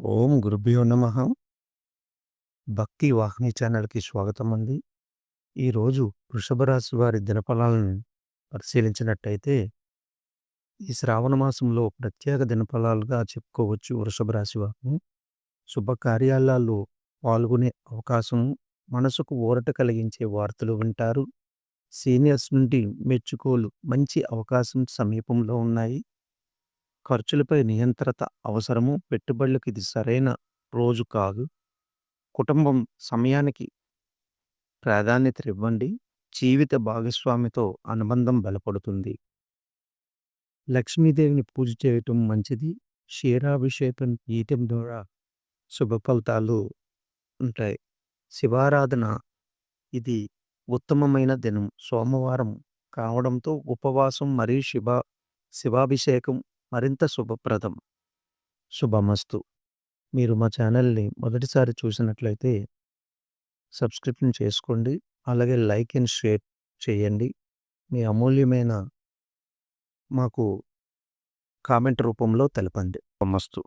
ఓం గురుభ్యో నమః. భక్తి వాహిని ఛానల్‌కి స్వాగతం అండి. ఈరోజు వృషభ రాశి వారి దినఫలాలను పరిశీలించినట్టయితే, ఈ శ్రావణ మాసంలో ప్రత్యేక దినఫలాలుగా చెప్పుకోవచ్చు వృషభ రాశి వారు. శుభకార్యాలలో పాల్గొనే అవకాశం, మనసుకు ఊరట కలిగించే వార్తలు వింటారు. సీనియర్స్ నుండి మెచ్చుకోలు, మంచి అవకాశం సమీపంలో ఉన్నాయి. ఖర్చులపై నియంత్రణ అవసరము. పెట్టుబడులకు ఇది సరైన రోజు కాదు. కుటుంబం సమయానికి ప్రాధాన్యత ఇవ్వండి. జీవిత భాగస్వామితో అనుబంధం బలపడుతుంది. లక్ష్మీదేవిని పూజ చేయటం మంచిది. క్షీరాభిషేకం చేయటం ద్వారా శుభ ఫలితాలు ఉంటాయి. శివారాధన ఇది ఉత్తమమైన దినం. సోమవారం కావడంతో ఉపవాసం మరియు శివాభిషేకం మరింత శుభప్రదం. శుభమస్తు. మీరు మా ఛానల్ని మొదటిసారి చూసినట్లయితే సబ్స్క్రిప్షన్ చేసుకోండి. అలాగే లైక్ అండ్ షేర్ చేయండి. మీ అమూల్యమైన మాకు కామెంట్ రూపంలో తెలపండి. శుభమస్తు.